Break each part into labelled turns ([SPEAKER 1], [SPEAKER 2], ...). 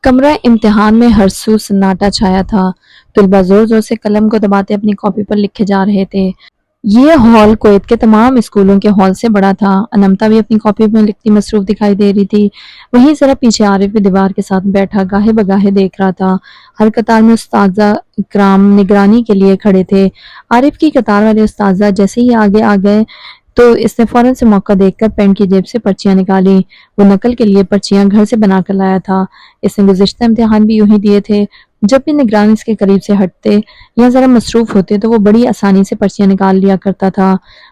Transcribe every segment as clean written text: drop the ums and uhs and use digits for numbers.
[SPEAKER 1] कमरा इम्तिहान में हरसू सन्नाटा छाया था। तलबा जोर जोर से कलम को दबाते अपनी कॉपी पर लिखे जा रहे थे। ये हॉल कुवैत के तमाम स्कूलों के हॉल से बड़ा था। अनमता भी अपनी कॉपी में लिखती मसरूफ दिखाई दे रही थी। वहीं जरा पीछे आरिफ भी दीवार के साथ बैठा गाहे बगाहे देख रहा था। हर कतार में उस्ताजा इकराम निगरानी के लिए खड़े थे। आरिफ की कतार वाले उस्ताजा जैसे ही आगे आ गए तो इसने फौरन से मौका देखकर पेंट की जेब से पर्चियां निकाली। वो नकल के लिए पर्चियां घर से बनाकर लाया था। इसने गुज़िश्ता इम्तिहान भी यूं ही दिए थे। जब भी निगरान इसके करीब से हटते या जरा मसरूफ होते तो वो बड़ी आसानी से पर्चियां निकाल लिया करता था।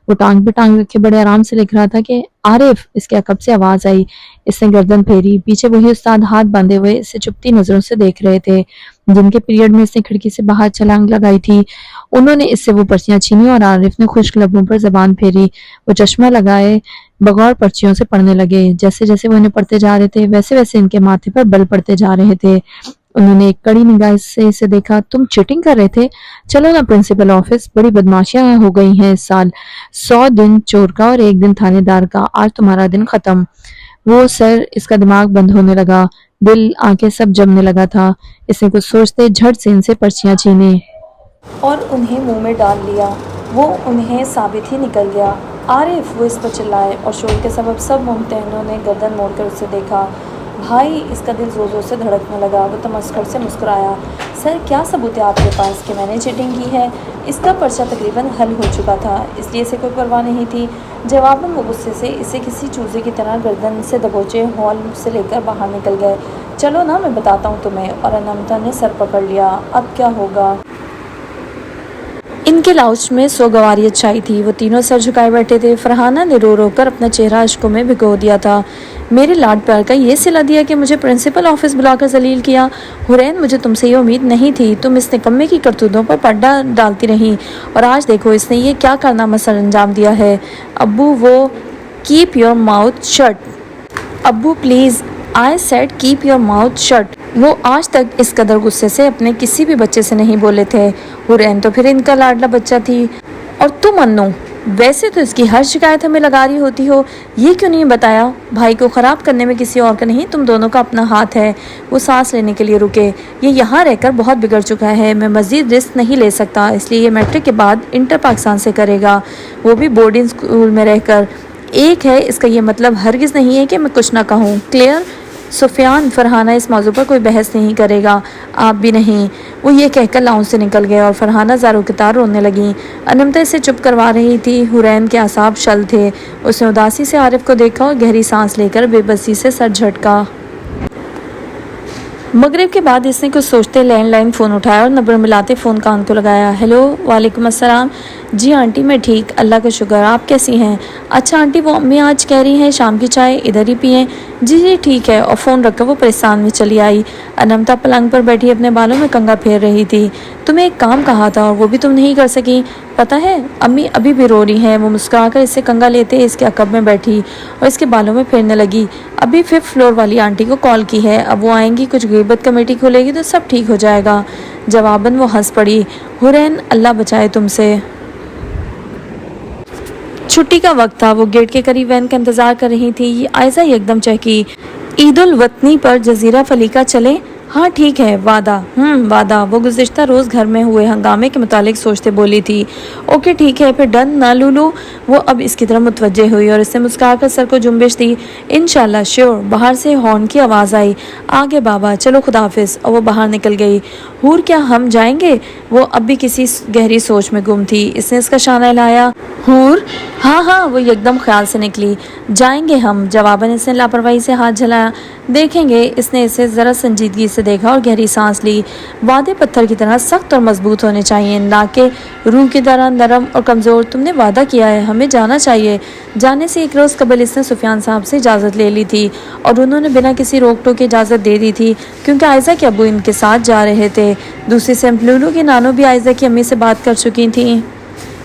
[SPEAKER 1] वो टांग पे टांग रखे बड़े आराम से लिख रहा था कि आरिफ, इसके अकब से आवाज आई। इसने गर्दन फेरी। पीछे वही उस्ताद हाथ बांधे हुए इसे चुपती नजरों से देख रहे थे। जिनके पीरियड में इसने खिड़की से बाहर छलांग लगाई थी, उन्होंने इससे वो पर्चियां छीनी और आरिफ ने खुश्क लबों पर जबान फेरी। वो चश्मा लगाए बगौर पर्चियों से पढ़ने लगे। जैसे जैसे वो इन्हें पढ़ते जा रहे थे वैसे वैसे इनके माथे पर बल पड़ते जा रहे थे। उन्होंने एक कड़ी निगाह से इसे देखा। तुम चीटिंग कर रहे थे? चलो ना प्रिंसिपल ऑफिस, बड़ी बदमाशियां हो गई हैं इस साल। 100 दिन चोर का और 1 दिन थानेदार का, आज तुम्हारा दिन खत्म। वो सर, इसका दिमाग बंद होने लगा। दिल आंखें सब जमने लगा था। इसने कुछ सोचते झट से इनसे पर्चियां छीनी
[SPEAKER 2] और उन्हें मुंह में डाल लिया। वो उन्हें साबित ही निकल गया। आरिफ, वो इस पर चिल्लाए और शोर के सबब सब मुम्तहनों ने गर्दन मोड़कर उसे देखा। भाई, इसका दिल जोर जोर से धड़कने लगा। वो तमस्खुर से मुस्कुराया। सर, क्या सबूत है आपके पास कि मैंने चीटिंग की है? इसका पर्चा तकरीबन हल हो चुका था, इसलिए इसे कोई परवाह नहीं थी। जवाबन वो गुस्से से इसे किसी चूजे की तरह गर्दन से दबोचे हॉल से लेकर बाहर निकल गए। चलो ना, मैं बताता हूँ तुम्हें। और अनमता ने सर पकड़ लिया। अब क्या होगा? इनके लाउच में सोगवारियत छाई थी। वो तीनों सर झुकाए बैठे थे। फरहाना ने रो रो कर अपना चेहरा अश्कों में भिगो दिया था। मेरे लाड प्यार का ये सिला दिया कि मुझे प्रिंसिपल ऑफिस बुलाकर जलील किया। हुरैन, मुझे तुमसे ये उम्मीद नहीं थी। तुम इस निकम्मे की करतूतों पर पर्दा डालती रही और आज देखो इसने ये क्या कारनामा सर अंजाम दिया है। अब्बू, वो कीप योर माउथ शट। अब्बू please, I said keep your mouth shut. वो आज तक इस कदर गुस्से से अपने किसी भी बच्चे से नहीं बोले थे। हुरैन तो फिर इनका लाडला बच्चा थी। और तुम अन्नू, वैसे तो इसकी हर शिकायत हमें लगा रही होती हो, ये क्यों नहीं बताया? भाई को ख़राब करने में किसी और का नहीं, तुम दोनों का अपना हाथ है। वो सांस लेने के लिए रुके। ये यहाँ रहकर बहुत बिगड़ चुका है। मैं मज़ीद रिस्क नहीं ले सकता, इसलिए ये मैट्रिक के बाद इंटर पाकिस्तान से करेगा, वो भी बोर्डिंग स्कूल में रहकर। एक है, इसका ये मतलब हरगिज़ नहीं है कि मैं कुछ ना कहूँ। क्लियर? सुफियान, फरहाना इस मौजू पर कोई बहस नहीं करेगा, आप भी नहीं। वो ये कहकर लाउंज से निकल गए और फरहाना ज़ारो की तार रोने लगी। अनमता इसे चुप करवा रही थी। हुरैन के आसाब शल थे। उसने उदासी से आरिफ को देखा और गहरी सांस लेकर बेबसी से सर झटका। मगरिब के बाद इसने कुछ सोचते लैंडलाइन फ़ोन उठाया और नंबर मिलाते फ़ोन कान को लगाया। हेलो, वालेकुम अस्सलाम। जी आंटी, मैं ठीक, अल्लाह का शुक्र। आप कैसी हैं? अच्छा आंटी, वो अम्मी आज कह रही हैं शाम की चाय इधर ही पिएं। जी जी ठीक है। और फ़ोन रखकर वो परेशान में चली आई। अनमता पलंग पर बैठी अपने बालों में कंघा फेर रही थी। तुम्हें एक काम कहा था और वो भी तुम नहीं कर सकी, पता है? अम्मी अभी भी रो रही हैं। वो मुस्कुराकर इससे कंघा लेते इसके अकब में बैठी और इसके बालों में फेरने लगी। अभी 5th फ्लोर वाली आंटी को कॉल की है, अब वो आएंगी, कुछ ग़ीबत कमेटी खोलेगी तो सब ठीक हो जाएगा। जवाबन वो हंस पड़ी। हुरैन, अल्लाह बचाए तुमसे। छुट्टी का वक्त था। वो गेट के करीब वैन का इंतजार कर रही थी। आयशा एकदम चहकी। ईद उल वतनी पर जजीरा फलीका चले? हाँ ठीक है, वादा। वादा। वो गुज़िश्ता रोज़ घर में हुए हंगामे के मुतालिक सोचते बोली थी। ओके ठीक है, फिर डन ना लूलू। वो अब इसकी तरफ मुतवज्जे हुई और इसने मुस्कुराकर सर को जुम्बिश दी। इंशाल्लाह, श्योर। बाहर से हॉर्न की आवाज़ आई। आगे बाबा, चलो खुदाफिज। और वो बाहर निकल गई। हूर, क्या हम जाएंगे? वो अब भी किसी गहरी सोच में गुम थी। इसने इसका शाना हिलाया। हूर, हाँ हाँ। वो एकदम ख्याल से निकली। जाएंगे हम। जवाबन इसने लापरवाही से हाथ झलाया। देखेंगे। इसने इसे ज़रा संजीदगी से देखा और गहरी सांस ली। वादे पत्थर की तरह सख्त और मजबूत होने चाहिए, ना कि रूह की तरह नरम और कमज़ोर। तुमने वादा किया है, हमें जाना चाहिए। जाने से एक रोज़ कबल इसने सुफियान साहब से इजाज़त ले ली थी और उन्होंने बिना किसी रोक टोक की इजाज़त दे दी थी, क्योंकि आयशा के अब्बू इनके साथ जा रहे थे। दूसरी से लूलू की नानो भी आयशा की अम्मी से बात कर चुकी थी,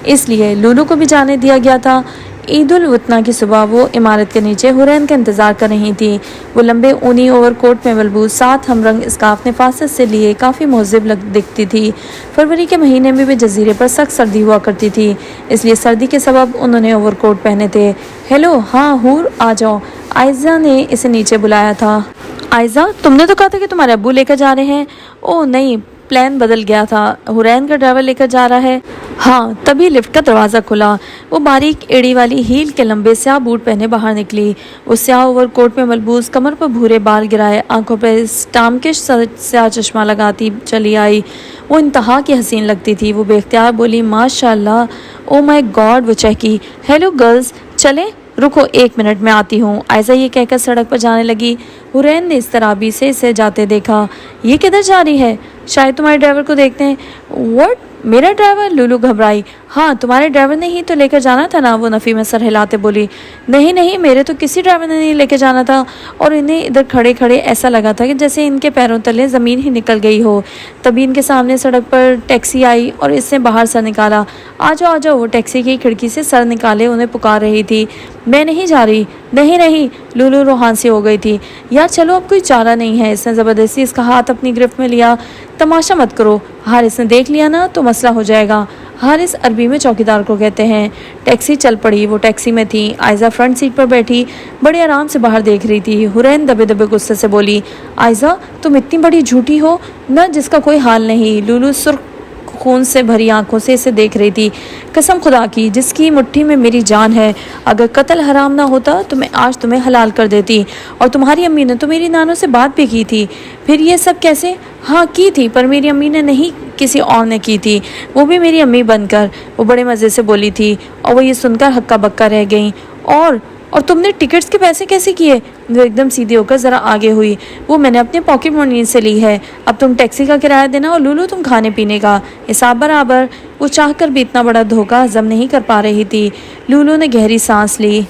[SPEAKER 2] इसलिए लूलू को भी जाने दिया गया था। ईद उल वतना की सुबह वो इमारत के नीचे हुरैन का इंतज़ार कर रही थी। वो लंबे ऊनी ओवरकोट में मलबूस 7 हमरंग स्कार्फ ने फासत से लिए काफ़ी मुहज़्ज़ब दिखती थी। फरवरी के महीने में भी जजीरे पर सख्त सर्दी हुआ करती थी, इसलिए सर्दी के सबब उन्होंने ओवरकोट पहने थे। हेलो, हाँ हूर, आ जाओ। आयशा ने इसे नीचे बुलाया था। आयजा, तुमने तो कहा था कि तुम्हारे अब्बू लेकर जा रहे हैं। ओह नहीं, प्लान बदल गया था, हुरैन का ड्राइवर लेकर जा रहा है। हाँ, तभी लिफ्ट का दरवाज़ा खुला। वो बारीक एड़ी वाली हील के लंबे स्याह बूट पहने बाहर निकली। वो स्याह ओवरकोट में मलबूस, कमर पर भूरे बाल गिराए, आंखों पर स्टामकिश स्याह चश्मा लगाती चली आई। वो इंतहा की हसीन लगती थी। वो बेख्तियार बोली, माशाल्लाह, ओ माय गॉड। वो चहकी, हेलो गर्ल्स, चलें? रुको 1 मिनट में आती हूँ। आयजा ये कहकर सड़क पर जाने लगी। हुरैन ने इस तरह से इसे जाते देखा। ये किधर जा रही है? शायद तुम्हारे ड्राइवर को देखते हैं। व्हाट, मेरा ड्राइवर? लुलू घबराई। हाँ, तुम्हारे ड्राइवर ने ही तो लेकर जाना था ना, वो नफ़ी में सर हिलाते बोली। नहीं नहीं, मेरे तो किसी ड्राइवर ने नहीं लेकर जाना था। और इन्हें इधर खड़े खड़े ऐसा लगा था कि जैसे इनके पैरों तले ज़मीन ही निकल गई हो। तभी इनके सामने सड़क पर टैक्सी आई और इसने बाहर सर निकाला। आ जाओ आ जाओ। वो टैक्सी की खिड़की से सर निकाले उन्हें पुकार रही थी। मैं नहीं जा रही। नहीं नहीं, लुलू रूहान सी हो गई थी। यार चलो, अब कोई चारा नहीं है। इसने ज़बरदस्ती इसका हाथ अपनी गिरफ्त में लिया। तमाशा मत करो, हारिस ने देख लिया ना तो मसला हो जाएगा। हारिस अरबी में चौकीदार को कहते हैं। टैक्सी चल पड़ी। वो टैक्सी में थी। आयजा फ्रंट सीट पर बैठी बड़े आराम से बाहर देख रही थी। हुरैन दबे दबे गुस्से से बोली, आयजा तुम इतनी बड़ी झूठी हो ना, जिसका कोई हाल नहीं। लुलू सुर्ख खून से भरी आंखों से इसे देख रही थी। कसम खुदा की, जिसकी मुट्ठी में मेरी जान है, अगर कत्ल हराम ना होता तो मैं आज तुम्हें हलाल कर देती। और तुम्हारी अम्मी ने तो मेरी नानों से बात भी की थी। फिर ये सब कैसे? हाँ की थी, पर मेरी अम्मी ने नहीं, किसी और ने की थी, वो भी मेरी अम्मी बनकर। वो बड़े मज़े से बोली थी और वो ये सुनकर हक्का बक्का रह गई। और तुमने टिकट्स के पैसे कैसे किए? वो एकदम सीधी होकर ज़रा आगे हुई। वो मैंने अपने पॉकेट मनी से ली है। अब तुम टैक्सी का किराया देना और लुलू तुम खाने पीने का, हिसाब बराबर। वो चाहकर भी इतना बड़ा धोखा हजम नहीं कर पा रही थी। लुलू ने गहरी सांस ली।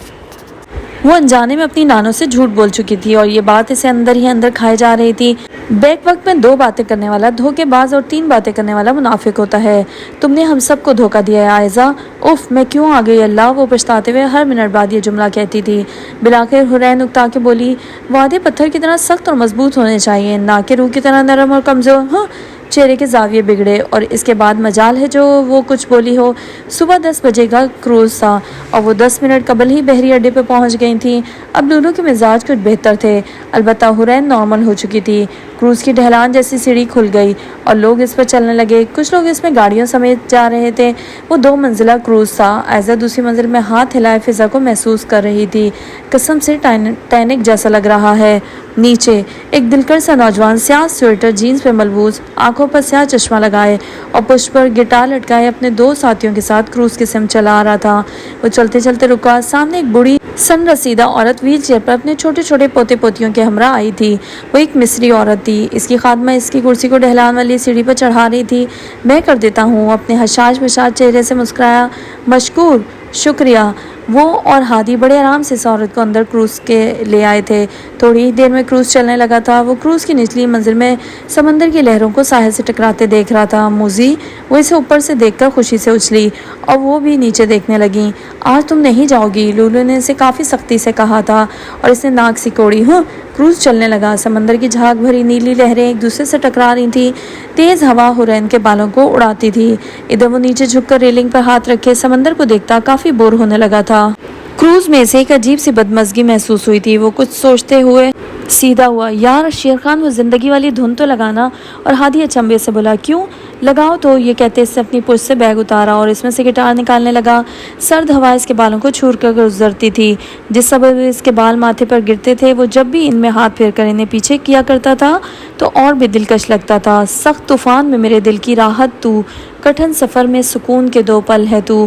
[SPEAKER 2] वो अनजाने में अपनी नानों से झूठ बोल चुकी थी और ये बात इसे अंदर ही अंदर खाए जा रही थी। बैक वक्त में 2 बातें करने वाला धोखेबाज और 3 बातें करने वाला मुनाफिक होता है। तुमने हम सबको धोखा दिया है आयजा। उफ, मैं क्यों आ गई अल्लाह। वो पछताते हुए हर मिनट बाद ये जुमला कहती थी। बिलाखिर हुरैन उकता के बोली, वादे पत्थर की तरह सख्त और मजबूत होने चाहिए, ना कि रूह की तरह नरम और कमज़ोर। हाँ, चेहरे के जाविये बिगड़े और इसके बाद मजाल है जो वो कुछ बोली हो। सुबह 10 बजे का क्रूज़ था और वो 10 मिनट कबल ही बहरी अड्डे पे पहुंच गई थी। अब लुलू के मिजाज कुछ बेहतर थे, अलबत्ता हुरैन नॉर्मल हो चुकी थी। क्रूज़ की ढलान जैसी सीढ़ी खुल गई और लोग इस पर चलने लगे। कुछ लोग इसमें गाड़ियों समेत जा रहे थे। वो 2 मंजिला क्रूज़ था। आयजा दूसरी मंजिल में हाथ हिलाए फिजा को महसूस कर रही थी। कसम से टाइटैनिक जैसा लग रहा है। नीचे एक दिलकश सा नौजवान स्याह स्वेटर जीन्स पे मलबूस, आंखों पर स्याह चश्मा लगाए और पुष्प पर गिटार लटकाए अपने 2 साथियों के साथ क्रूज़ की सिमत चला रहा था। वो चलते चलते रुका। सामने एक बूढ़ी सन रसीदा औरत व्हील चेयर पर अपने छोटे छोटे पोते पोतियों के हमरा आई थी। वो एक मिस्री औरत थी। इसकी खादमा इसकी कुर्सी को ढलान वाली सीढ़ी पर चढ़ा रही थी। मैं कर देता हूँ। अपने हशाश मिशाज चेहरे से मुस्कुराया। मशकूर, शुक्रिया। वो और हादी बड़े आराम से इस औरत को अंदर क्रूज़ के ले आए थे। थोड़ी ही देर में क्रूज़ चलने लगा था। वो क्रूज़ की निचली मंजिल में समंदर की लहरों को साहिल से टकराते देख रहा था। मूजी, वो इसे ऊपर से देखकर खुशी से उछली और वो भी नीचे देखने लगी। आज तुम नहीं जाओगी, लुलू ने इसे काफ़ी सख्ती से कहा था और इसने नाक सिकोड़ी। हाँ, क्रूज़ चलने लगा। समंदर की झाग भरी नीली लहरें एक दूसरे से टकरा रही थी। तेज़ हवा हुरैन के बालों को उड़ाती थी। इधर वो नीचे झुककर रेलिंग पर हाथ रखे समंदर को देखता काफ़ी बोर होने लगा था। क्रूज़ में से एक अजीब सी बदमज़गी महसूस हुई थी। वो कुछ सोचते हुए सीधा हुआ। यार शेर खान, वो ज़िंदगी वाली धुन तो लगाना। और हादी अचंभे से बोला, क्यों? लगाओ तो। ये कहते इससे अपनी पुश से बैग उतारा और इसमें से गिटार निकालने लगा। सर्द हवा इसके बालों को छूर कर गुजरती थी। जिस सबब इसके बाल माथे पर गिरते थे, वो जब भी इनमें हाथ फेर कर इन्हें पीछे किया करता था तो और भी दिलकश लगता था। सख्त तूफान में मेरे दिल की राहत तू, कठिन सफ़र में सुकून के 2 पल है तू।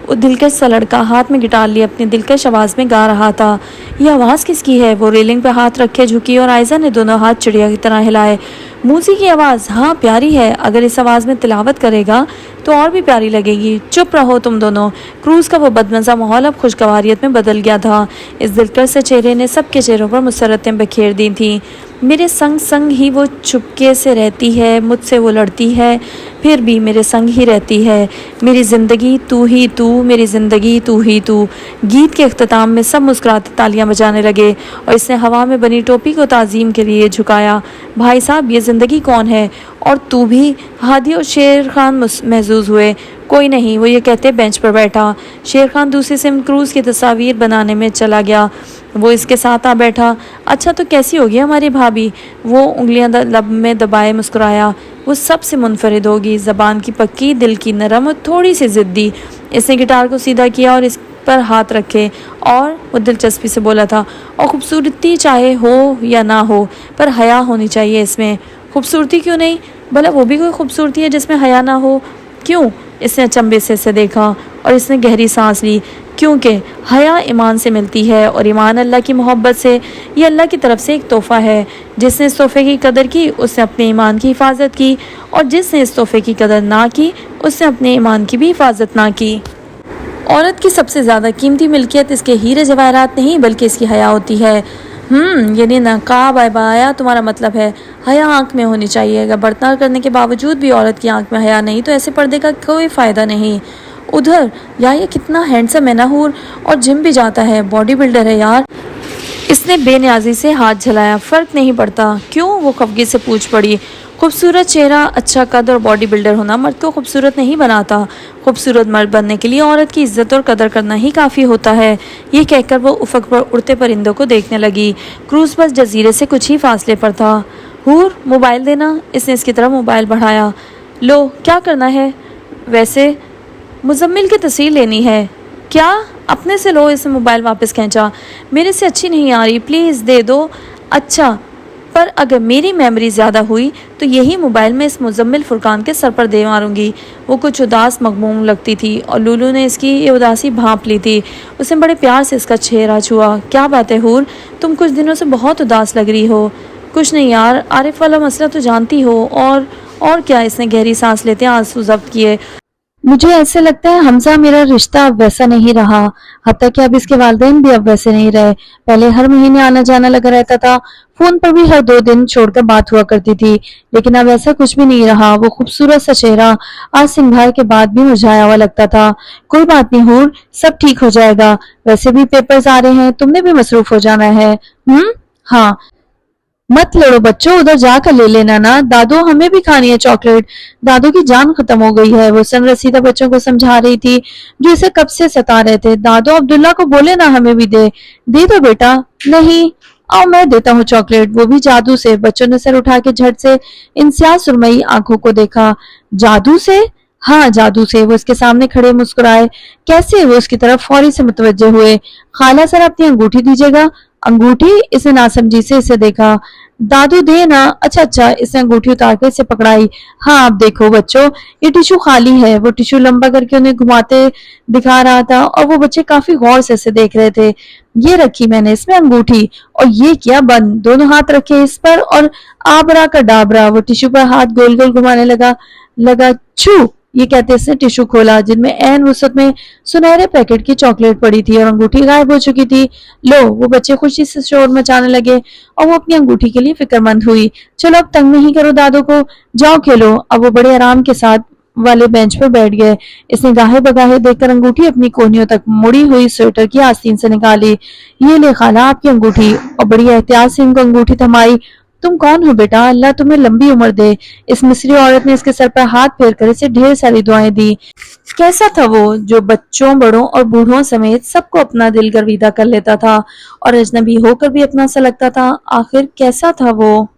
[SPEAKER 2] वो दिलकश सा लड़का हाथ में गिटार लिए अपनी दिलकश आवाज़ में गा रहा था। ये आवाज़ किसकी है? वो रेलिंग पर हाथ रखे झुकी और आयजा ने दोनों हाथ चिड़िया की तरह हिलाए। मूसी की आवाज़? हाँ, प्यारी है। अगर इस आवाज़ में तिलावत करेगा तो और भी प्यारी लगेगी। चुप रहो तुम दोनों। क्रूज़ का वो बदमज़ा माहौल अब खुशगवारियत में बदल गया था। इस दिलकश से चेहरे ने सबके चेहरों पर मुसरतें बखेर दी थीं। मेरे संग संग ही वो चुपके से रहती है, मुझसे वो लड़ती है, फिर भी मेरे संग ही रहती है। मेरी ज़िंदगी तू ही तू, मेरी ज़िंदगी तू ही तू। गीत के अख्ताम में सब मुस्कुराते तालियां बजाने लगे और इसने हवा में बनी टोपी को ताज़ीम के लिए झुकाया। भाई साहब, ये ज़िंदगी कौन है? और तू भी? हादी और शेर खान महजूज हुए। कोई नहीं, वो ये कहते बेंच पर बैठा। शेर खान दूसरी सिम क्रूज की तस्वीर बनाने में चला गया। वो इसके साथ आ बैठा। अच्छा तो कैसी होगी हमारी भाभी? वो उंगलियां लब में दबाए मुस्कुराया। वो सबसे मुनफरिद होगी, ज़बान की पक्की, दिल की नरम और थोड़ी सी ज़िद्दी। इसने गिटार को सीधा किया और इस पर हाथ रखे और वो दिलचस्पी से बोला था, और खूबसूरती चाहे हो या ना हो पर हया होनी चाहिए इसमें। खूबसूरती क्यों नहीं? भला वो भी कोई खूबसूरती है जिसमें हया ना हो? क्यों? इसने अचंभे से इसे देखा और इसने गहरी सांस ली। क्योंकि हया ईमान से मिलती है और ईमान अल्लाह की मोहब्बत से। ये अल्लाह की तरफ से एक तोहफ़ा है। जिसने इस तोहफ़े की कदर की उसने अपने ईमान की हिफाजत की, और जिसने इस तोहफ़े की कदर ना की उसने अपने ईमान की भी हिफाजत ना की। औरत की सबसे ज़्यादा कीमती मिल्कियत इसके हीरे जवाहरात नहीं बल्कि इसकी हया होती है। यानी नकाब आया तुम्हारा मतलब है हया आँख में होनी चाहिए। अगर बर्ताव करने के बावजूद भी औरत की आँख में हया नहीं तो ऐसे पर्दे का कोई फ़ायदा नहीं। उधर यार ये कितना हैंडसम है ना हूर, और जिम भी जाता है, बॉडी बिल्डर है यार। इसने बेनियाजी से हाथ झलाया। फ़र्क नहीं पड़ता। क्यों? वो खफगी से पूछ पड़ी। खूबसूरत चेहरा, अच्छा कद और बॉडी बिल्डर होना मर्द को खूबसूरत नहीं बनाता। खूबसूरत मर्द बनने के लिए औरत की इज्जत और कदर करना ही काफ़ी होता है। ये कहकर वो उफ़क़ पर उड़ते परिंदों को देखने लगी। क्रूज़ बस जजीरे से कुछ ही फासले पर था। हूर मोबाइल देना। इसने इसकी तरफ मोबाइल बढ़ाया। लो क्या करना है? वैसे मुजम्मिल की तस्वीर लेनी है। क्या? अपने से लो। इसने मोबाइल वापस खींचा। मेरे से अच्छी नहीं आ रही, प्लीज़ दे दो। अच्छा पर अगर मेरी मेमोरी ज़्यादा हुई तो यही मोबाइल में इस मुजम्मिल फुरकान के सर पर दे मारूंगी। वो कुछ उदास मगमूम लगती थी और लूलू ने इसकी ये उदासी भांप ली थी। उसने बड़े प्यार से इसका चेहरा छुआ। क्या बात है हूर, तुम कुछ दिनों से बहुत उदास लग रही हो। कुछ नहीं यार, आरिफ वाला मसला तो जानती हो। और क्या? इसने गहरी सांस लेते आंसू जब्त किए।
[SPEAKER 1] मुझे ऐसे लगता है हमजा मेरा रिश्ता अब वैसा नहीं रहा, हत्ता कि अब इसके वालिदैन भी अब वैसे नहीं रहे। पहले हर महीने आना जाना लगा रहता था, फोन पर भी हर 2 दिन छोड़कर बात हुआ करती थी, लेकिन अब ऐसा कुछ भी नहीं रहा। वो खूबसूरत सा चेहरा आज सिंगार के बाद भी मुरझाया हुआ लगता था। कोई बात नहीं हूर, सब ठीक हो जाएगा। वैसे भी पेपर्स आ रहे हैं, तुमने भी मसरूफ हो जाना है। हाँ, मत लड़ो बच्चों, उधर जाकर ले लेना ना। दादू हमें भी खानी है चॉकलेट। दादू की जान खत्म हो गई है। वो सनरसीदा बच्चों को समझा रही थी जो इसे कब से सता रहे थे। दादू अब्दुल्ला को बोले ना हमें भी दे दो बेटा। नहीं, आओ मैं देता हूँ चॉकलेट, वो भी जादू से। बच्चों ने सर उठा के झट से इंसिया सुरमई आंखों को देखा। जादू से? हाँ जादू से। वो इसके सामने खड़े मुस्कुराए। कैसे? वो उसकी तरफ फौरी से मुतवज्जे हुए। खाला सर अपनी अंगूठी दीजिएगा। अंगूठी? इसने नासमझी से इसे देखा। दादू दे ना। अच्छा। इसने अंगूठी उतार कर इसे पकड़ाई। हाँ अब देखो बच्चों, ये टिश्यू खाली है। वो टिश्यू लंबा करके उन्हें घुमाते दिखा रहा था और वो बच्चे काफी गौर से इसे देख रहे थे। ये रखी मैंने इसमें अंगूठी, और ये किया बंद। दोनों हाथ रखे इस पर और आबरा का डाबरा। वो टिश्यू पर हाथ गोल गोल घुमाने लगा छू। ये कहते इसने टिश्यू खोला जिनमें ऐन वसत में सुनहरे पैकेट की चॉकलेट पड़ी थी और अंगूठी गायब हो चुकी थी। लो, वो बच्चे खुशी से शोर मचाने लगे और वो अपनी अंगूठी के लिए फिक्रमंद हुई। चलो अब तंग नहीं करो दादू को, जाओ खेलो। अब वो बड़े आराम के साथ वाले बेंच पर बैठ गए। इसने गाहे बगाहे देखकर अंगूठी अपनी कोहनियों तक मुड़ी हुई स्वेटर की आस्तीन से निकाली। ये ले खाला आपकी अंगूठी, और बड़ी एहतियात से इनको अंगूठी थमाई। तुम कौन हो बेटा? अल्लाह तुम्हें लंबी उम्र दे। इस मिस्री औरत ने इसके सर पर हाथ फेर कर इसे ढेर सारी दुआएं दी। कैसा था वो जो बच्चों, बड़ों और बूढ़ों समेत सबको अपना दिल गर्विदा कर लेता था और अजनबी होकर भी अपना सा लगता था। आखिर कैसा था वो?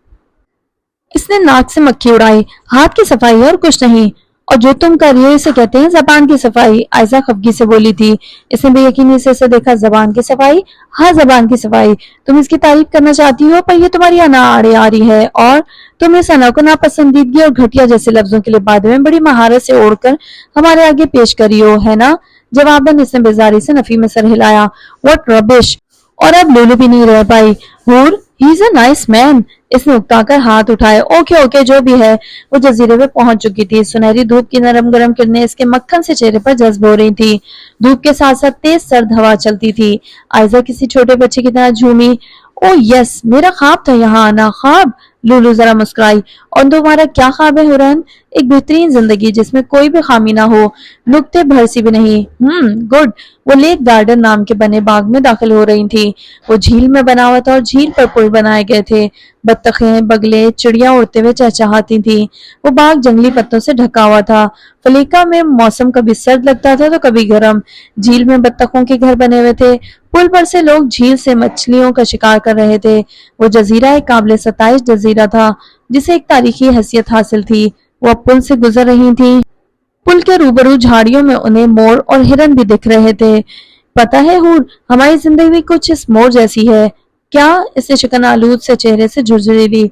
[SPEAKER 1] इसने नाक से मक्खी उड़ाई। हाथ की सफाई है और कुछ नहीं। और जो तुम कर रही हो इसे कहते हैं जबान की सफाई, आयशा खफगी से बोली थी। इसने बेयकीनी से इसे देखा। जबान की सफाई? हाँ जबान की सफाई। तुम इसकी तारीफ करना चाहती हो पर यह तुम्हारी अना आड़े आ रही है, और तुम इस अना को नापसंदीदगी और घटिया जैसे लफ्जों के लिबादे में बड़ी महारत से ओढ़कर हमारे आगे पेश करी हो, है ना? जवाबन इसने बेजारी से नफी में सर हिलाया। What rubbish. और अब लूलू भी नहीं रह पाई। हूर, he is a nice man. इसने उकताकर हाथ उठाए। ओके जो भी है। वो जजीरे पे पहुंच चुकी थी। सुनहरी धूप की नरम गरम किरणें इसके मक्खन से चेहरे पर जज्ब हो रही थी। धूप के साथ साथ तेज सर्द हवा चलती थी। आयशा किसी छोटे बच्चे की तरह झूमी। ओ यस, मेरा ख्वाब था यहाँ आना। ख्वाब? लूलू जरा मुस्कुराई। और तुम्हारा क्या ख्वाब है हुरैन? एक बेहतरीन जिंदगी जिसमें कोई भी खामी ना हो, नुक्ते भर सी भी नहीं। गुड। वो लेक गार्डन नाम के बने बाग में दाखिल हो रही थी। वो झील में बना हुआ था और झील पर पुल बनाए गए थे। बत्तखें, बगले, चिड़िया उड़ते हुए चहचहाती थी। वो बाग जंगली पत्तों से ढका हुआ था। फलीका में मौसम कभी सर्द लगता था तो कभी गर्म। झील में बत्तखों के घर बने हुए थे। पुल पर से लोग झील से मछलियों का शिकार कर रहे थे। वो जजीरा एक काबिल सताइश जजीरा था जिसे एक तारीखी हैसियत हासिल थी। वो अब पुल से गुजर रही थी। पुल के रूबरू झाड़ियों में उन्हें मोर और हिरन भी दिख रहे थे। पता है हूर, हमारी जिंदगी भी कुछ इस मोर जैसी है। क्या? इसने शिकन आलूद से चेहरे से झुरझुरी ली।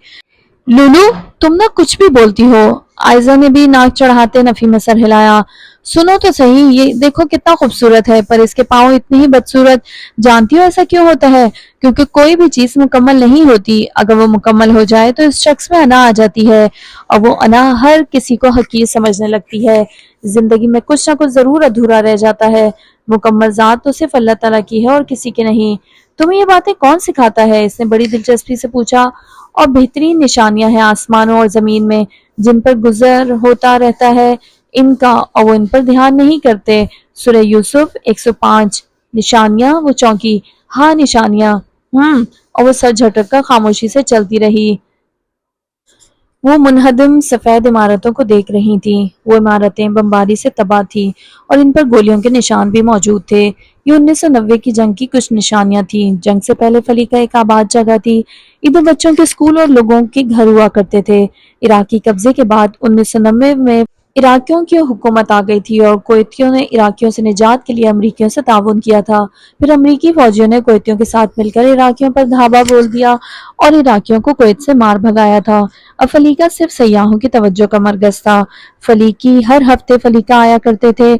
[SPEAKER 1] लूलू, तुम ना कुछ भी बोलती हो। आयजा ने भी नाक चढ़ाते नफी में सर हिलाया। सुनो तो सही, ये देखो कितना खूबसूरत है, पर इसके पाँव इतने ही बदसूरत। जानती हो ऐसा क्यों होता है? क्योंकि कोई भी चीज मुकम्मल नहीं होती। अगर वो मुकम्मल हो जाए तो इस शख्स में अना आ जाती है और वो अना हर किसी को हकीर समझने लगती है। जिंदगी में कुछ ना कुछ जरूर अधूरा रह जाता है। मुकम्मल जात तो सिर्फ अल्लाह ताला की है और किसी की नहीं। तुम्हें ये बातें कौन सिखाता है? इसने बड़ी दिलचस्पी से पूछा। और बेहतरीन निशानियां हैं आसमानों और जमीन में जिन पर गुजर होता रहता है इनका, और वो इन पर ध्यान नहीं करते। सूरह यूसुफ 105। निशानियां? वो चौंकी। हाँ, निशानियां। और वो सर झटक कर खामोशी से चलती रही। वो मुनहदम सफेद इमारतों को देख रही थीं। वो इमारतें बमबारी से तबाह थीं और इन पर गोलियों के निशान भी मौजूद थे। ये 1990 की जंग की कुछ निशानियां थीं। जंग से पहले फलीका एक आबाद जगह थी। इधर बच्चों के स्कूल और लोगों के घर हुआ करते थे। इराकी कब्जे के बाद 1990 में इराकियों की हुकूमत आ गई थी और कुवैतियों ने इराकियों से निजात के लिए अमरीकियों से ताउन किया था। फिर अमरीकी फौजियों ने कुवैतियों के साथ मिलकर इराकियों पर धावा बोल दिया और इराकियों को कुवैत से मार भगाया था। अब फलीका सिर्फ सयाहों की तवज्जो का मरकज था। फलीकी हर हफ्ते फलीका आया करते थे,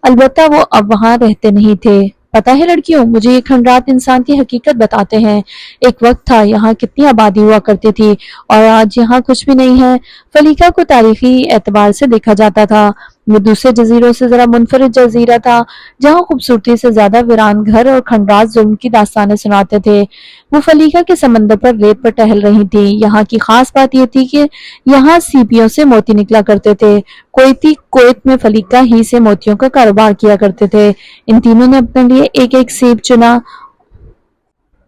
[SPEAKER 1] अलबत्ता वो अब वहां रहते नहीं थे। पता है लड़कियों, मुझे ये खंडरात इंसान की हकीकत बताते हैं। एक वक्त था यहाँ कितनी आबादी हुआ करती थी और आज यहाँ कुछ भी नहीं है। फलीका को तारीखी एतबार से देखा जाता था। ये दूसरे जजीरों से जरा मुनफरिद जजीरा था जहाँ खूबसूरती से ज्यादा वीरान घर और खंडरात जुल्म की दास्तानें सुनाते थे। वो फलीका के समंदर पर रेत पर टहल रही थी। यहाँ की खास बात यह थी कि यहाँ सीपियों से मोती निकला करते थे। कुवैती कुवैत में फलीका ही से मोतियों का कारोबार किया करते थे। इन तीनों ने अपने लिए एक एक सीप चुना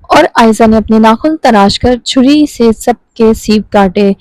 [SPEAKER 1] और आयजा ने अपने नाखून तराश कर छुरी से सबके सीप काटे।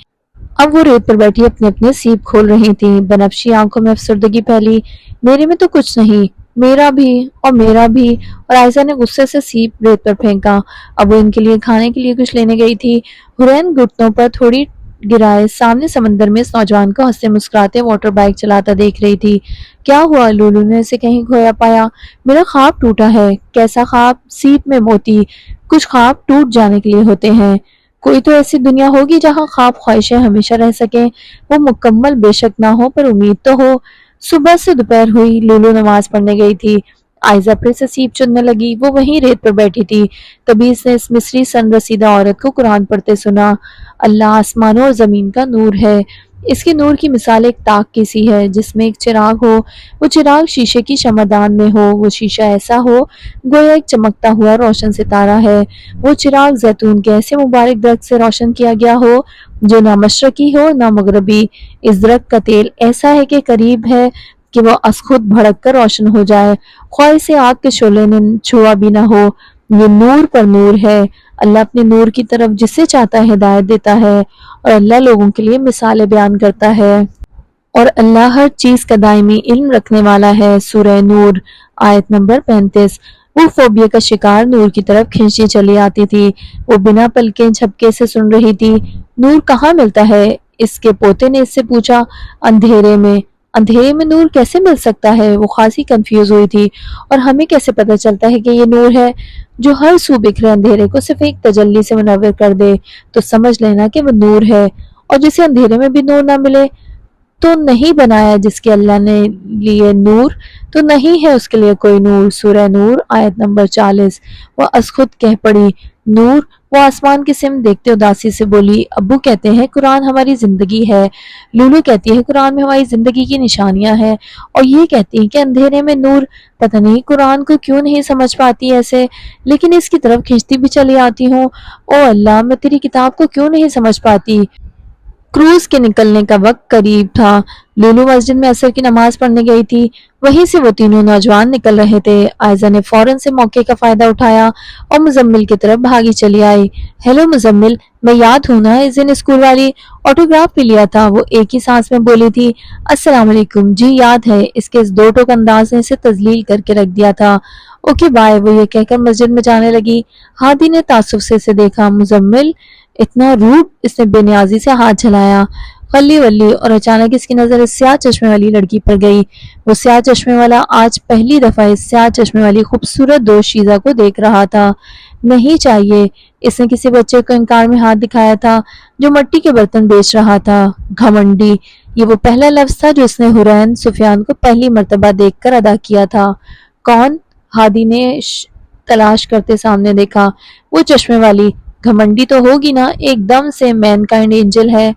[SPEAKER 1] अब वो रेत पर बैठी अपने अपने सीप खोल रही थी। बनफशी आंखों में अफसरदगी फैली। मेरे में तो कुछ नहीं, मेरा भी और मेरा भी। और आयशा ने गुस्से से सीप रेत पर फेंका। अब वो इनके लिए खाने के लिए कुछ लेने गई थी। हुरैन घुटनों पर थोड़ी गिराए सामने समंदर में इस नौजवान को हंसते मुस्कुराते वाटर बाइक चलाता देख रही थी। क्या हुआ? लूलू ने इसे कहीं खोया पाया। मेरा ख्वाब टूटा है। कैसा ख्वाब? सीप में मोती। कुछ ख्वाब टूट जाने के लिए होते हैं। कोई तो ऐसी दुनिया होगी जहाँ ख्वाब ख्वाहिशें हमेशा रह सके। वो मुकम्मल बेशक ना हो पर उम्मीद तो हो। सुबह से दोपहर हुई। लूलू नमाज पढ़ने गई थी। आयजा फिर से सीप चुनने लगी। वो वहीं रेत पर बैठी थी। तभी इसने इस मिस्री सन रसीदा औरत को कुरान पढ़ते सुना। अल्लाह आसमानों और जमीन का नूर है। इसकी नूर की मिसाल एक ताक की सी है जिसमें एक चिराग हो। वो चिराग शीशे की शमदान में हो। वो शीशा ऐसा हो गोया एक चमकता हुआ रोशन सितारा है। वो चिराग जैतून के ऐसे मुबारक दरख्त से रोशन किया गया हो जो ना मशरकी हो ना मगरबी। इस दरख्त का तेल ऐसा है कि करीब है कि वो अस खुद भड़क कर रोशन हो जाए, ख्वाहिश से आग के शोले ने छुआ भी ना हो। ये नूर पर नूर है। अल्लाह अपने नूर की तरफ जिसे चाहता है हिदायत देता है और अल्लाह लोगों के लिए मिसालें बयान करता है और अल्लाह हर चीज का दायमी इल्म रखने वाला है। सूरह नूर आयत नंबर 35। वो फोबिया का शिकार नूर की तरफ खींची चली आती थी। वो बिना पलके झपके से सुन रही थी। नूर कहाँ मिलता है? इसके पोते ने इससे पूछा। अंधेरे में। अंधेरे में नूर कैसे मिल सकता है? वो खासी कंफ्यूज हुई थी। और हमें कैसे पता चलता है कि ये नूर है? जो हर सू बिखरे अंधेरे को सिर्फ एक तजल्ली से मुनव्वर कर दे तो समझ लेना कि वो नूर है। और जिसे अंधेरे में भी नूर ना मिले तो नहीं बनाया जिसके अल्लाह ने लिए नूर, तो नहीं है उसके लिए कोई नूर। सूरह नूर आयत नंबर 40। वो अस खुद कह पड़ी, नूर وہ آسمان کی سمت دیکھتے اداسی سے بولی، ابو کہتے ہیں قرآن ہماری زندگی ہے۔ لولو کہتی ہے قرآن میں ہماری زندگی کی نشانیاں ہیں، اور یہ کہتی ہیں کہ اندھیرے میں نور۔ پتہ نہیں قرآن کو کیوں نہیں سمجھ پاتی ایسے، لیکن اس کی طرف کھنچتی بھی چلی آتی ہوں۔ او اللہ، میں تیری کتاب کو کیوں نہیں سمجھ پاتی۔ کروز کے نکلنے کا وقت قریب تھا۔ لولو مسجد میں عصر کی نماز پڑھنے گئی تھی۔ وہیں سے وہ تینوں نوجوان نکل رہے تھے۔ عائزہ نے فوراً سے موقع کا فائدہ اٹھایا اور مزمل کی طرف بھاگی چلی آئی۔ ہیلو مزمل، میں یاد ہوں نا اس دن اسکول والی، آٹوگراف بھی لیا تھا، وہ ایک ہی سانس میں بولی تھی۔ السلام علیکم، جی یاد ہے۔ اس کے اس دو ٹوک انداز نے اسے تذلیل کر کے رکھ دیا تھا۔ اوکے بائے، وہ یہ کہہ کر مسجد میں جانے لگی۔ ہادی نے تعصب سے اسے دیکھا۔ مزمل اتنا روڈ، اس نے بے نیازی سے ہاتھ جھلایا۔ غلی ولی، اور اچانک اس کی نظر اس سیاہ چشمے والی لڑکی پر گئی۔ وہ سیاہ چشمے والا آج پہلی دفعہ اس سیاہ چشمے والی خوبصورت دوست شیزہ کو دیکھ رہا تھا۔ نہیں چاہیے، اس نے کسی بچے کو انکار میں ہاتھ دکھایا تھا جو مٹی کے برتن بیچ رہا تھا۔ گھمنڈی، یہ وہ پہلا لفظ تھا جو اس نے حرین سفیان کو پہلی مرتبہ دیکھ کر ادا کیا تھا۔ کون؟ ہادی نے تلاش کرتے سامنے دیکھا۔ وہ چشمے والی، گھمنڈی تو ہوگی نا، ایک دم سے مین کائنڈ اینجل ہے۔